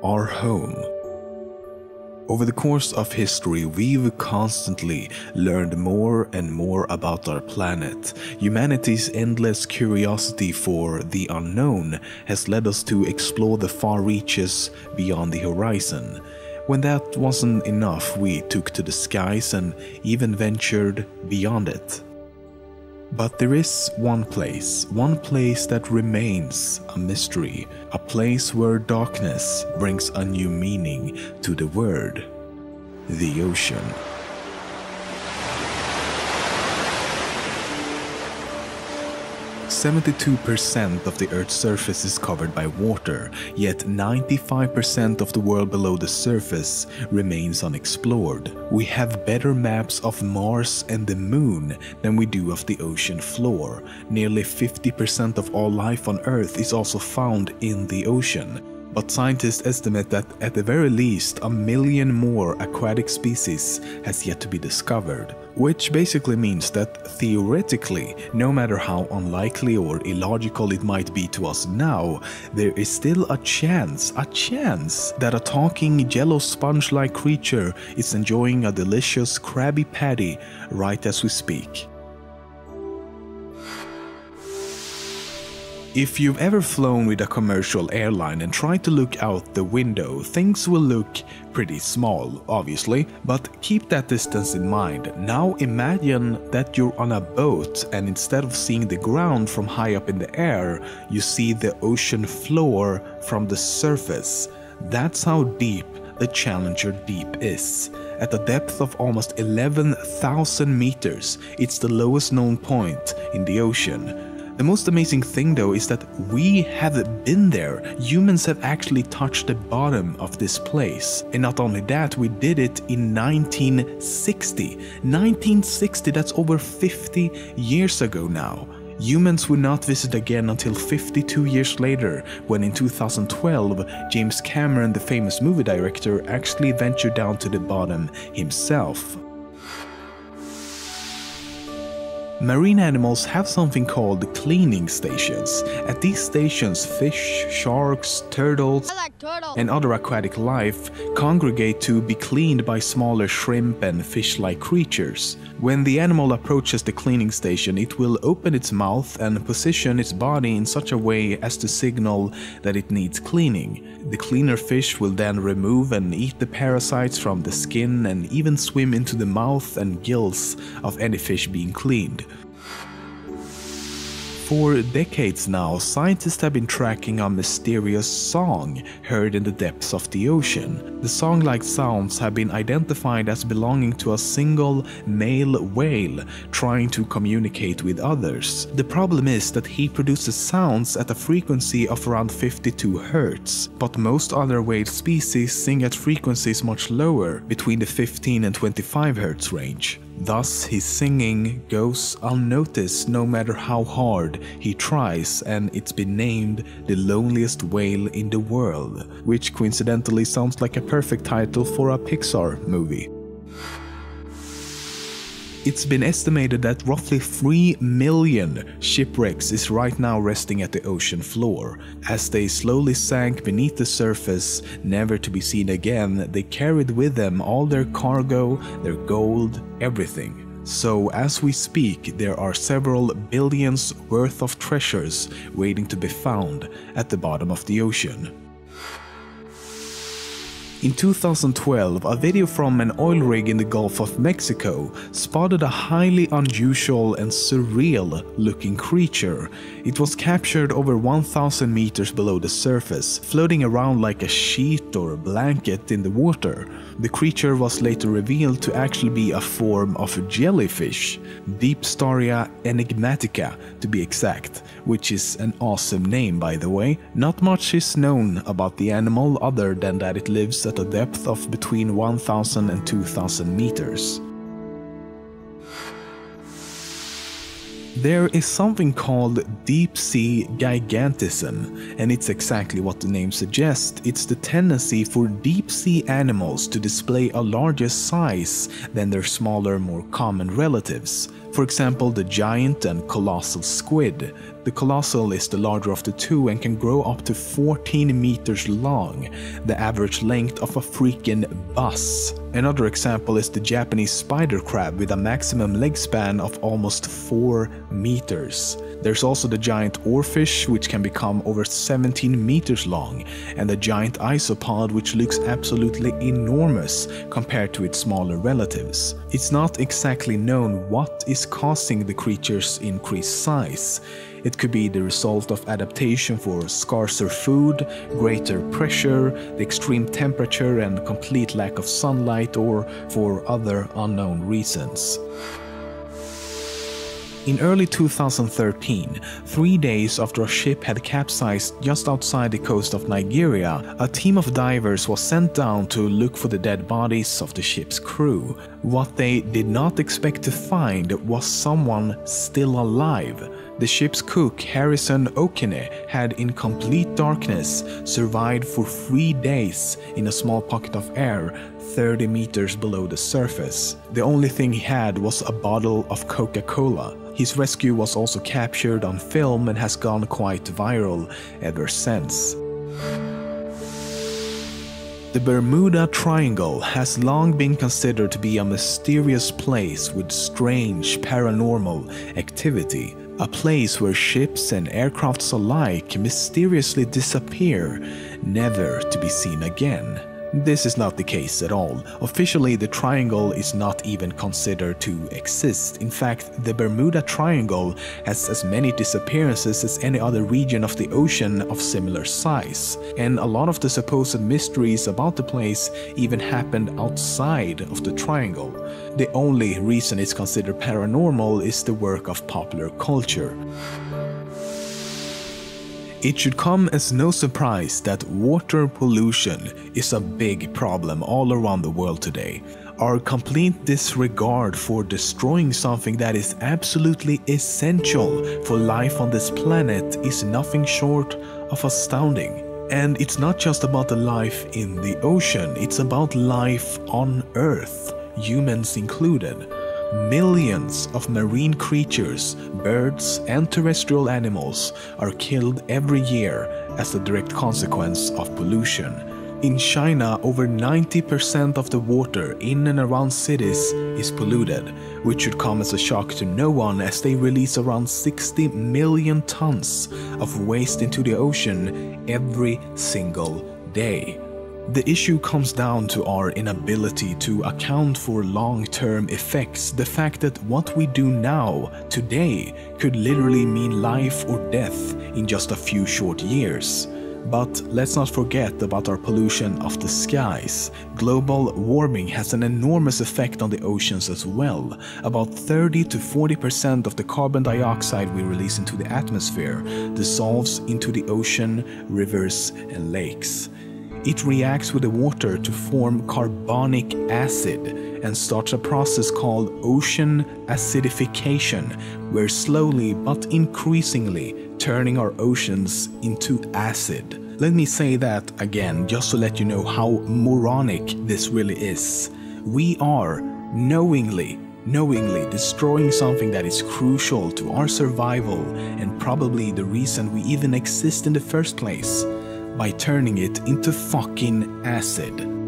our home. Over the course of history, we've constantly learned more and more about our planet. Humanity's endless curiosity for the unknown has led us to explore the far reaches beyond the horizon. When that wasn't enough, we took to the skies and even ventured beyond it. But there is one place that remains a mystery, a place where darkness brings a new meaning to the word, the ocean. "72% of the Earth's surface is covered by water, yet 95% of the world below the surface remains unexplored. We have better maps of Mars and the Moon than we do of the ocean floor. Nearly 50% of all life on Earth is also found in the ocean. But scientists estimate that at the very least 1 million more aquatic species has yet to be discovered. Which basically means that theoretically, no matter how unlikely or illogical it might be to us now, there is still a chance that a talking yellow sponge-like creature is enjoying a delicious Krabby Patty right as we speak. If you've ever flown with a commercial airline and tried to look out the window, things will look pretty small, obviously, but keep that distance in mind. Now imagine that you're on a boat and instead of seeing the ground from high up in the air, you see the ocean floor from the surface. That's how deep the Challenger Deep is. At a depth of almost 11,000 meters, it's the lowest known point in the ocean. The most amazing thing though is that we have been there. Humans have actually touched the bottom of this place. And not only that, we did it in 1960. 1960, that's over 50 years ago now. Humans would not visit again until 52 years later, when in 2012, James Cameron, the famous movie director, actually ventured down to the bottom himself. Marine animals have something called cleaning stations. At these stations, fish, sharks, turtles, and other aquatic life congregate to be cleaned by smaller shrimp and fish-like creatures. When the animal approaches the cleaning station, it will open its mouth and position its body in such a way as to signal that it needs cleaning. The cleaner fish will then remove and eat the parasites from the skin and even swim into the mouth and gills of any fish being cleaned. For decades now, scientists have been tracking a mysterious song heard in the depths of the ocean. The song-like sounds have been identified as belonging to a single male whale trying to communicate with others. The problem is that he produces sounds at a frequency of around 52 Hz, but most other whale species sing at frequencies much lower, between the 15 and 25 Hz range. Thus, his singing goes unnoticed no matter how hard he tries, and it's been named the loneliest whale in the world, which coincidentally sounds like a perfect title for a Pixar movie. It's been estimated that roughly 3 million shipwrecks is right now resting at the ocean floor. As they slowly sank beneath the surface, never to be seen again, they carried with them all their cargo, their gold, everything. So as we speak, there are several billions worth of treasures waiting to be found at the bottom of the ocean. In 2012, a video from an oil rig in the Gulf of Mexico spotted a highly unusual and surreal-looking creature. It was captured over 1,000 meters below the surface, floating around like a sheet or a blanket in the water. The creature was later revealed to actually be a form of a jellyfish, Deepsea enigmatica to be exact, which is an awesome name by the way. Not much is known about the animal other than that it lives at a depth of between 1,000 and 2,000 meters. There is something called Deepsea gigantism, and it's exactly what the name suggests. It's the tendency for deep-sea animals to display a larger size than their smaller, more common relatives. For example, the giant and colossal squid. The colossal is the larger of the two and can grow up to 14 meters long, the average length of a freaking bus. Another example is the Japanese spider crab with a maximum leg span of almost 4 meters. There's also the giant oarfish, which can become over 17 meters long, and the giant isopod, which looks absolutely enormous compared to its smaller relatives. It's not exactly known what is causing the creature's increased size. It could be the result of adaptation for scarcer food, greater pressure, the extreme temperature and complete lack of sunlight, or for other unknown reasons. In early 2013, 3 days after a ship had capsized just outside the coast of Nigeria, a team of divers was sent down to look for the dead bodies of the ship's crew. What they did not expect to find was someone still alive. The ship's cook, Harrison Okene, had in complete darkness survived for 3 days in a small pocket of air 30 meters below the surface. The only thing he had was a bottle of Coca-Cola. His rescue was also captured on film and has gone quite viral ever since. The Bermuda Triangle has long been considered to be a mysterious place with strange paranormal activity. A place where ships and aircrafts alike mysteriously disappear, never to be seen again. This is not the case at all. Officially, the triangle is not even considered to exist. In fact, the Bermuda Triangle has as many disappearances as any other region of the ocean of similar size. And a lot of the supposed mysteries about the place even happened outside of the triangle. The only reason it's considered paranormal is the work of popular culture. It should come as no surprise that water pollution is a big problem all around the world today. Our complete disregard for destroying something that is absolutely essential for life on this planet is nothing short of astounding. And it's not just about the life in the ocean, it's about life on Earth, humans included. Millions of marine creatures, birds, and terrestrial animals are killed every year as a direct consequence of pollution. In China, over 90% of the water in and around cities is polluted, which should come as a shock to no one as they release around 60 million tons of waste into the ocean every single day. The issue comes down to our inability to account for long-term effects, the fact that what we do now, today, could literally mean life or death in just a few short years. But let's not forget about our pollution of the skies. Global warming has an enormous effect on the oceans as well. About 30 to 40% of the carbon dioxide we release into the atmosphere dissolves into the ocean, rivers, and lakes. It reacts with the water to form carbonic acid and starts a process called ocean acidification, where slowly but increasingly turning our oceans into acid. Let me say that again, just to let you know how moronic this really is. We are knowingly destroying something that is crucial to our survival and probably the reason we even exist in the first place, by turning it into fucking acid.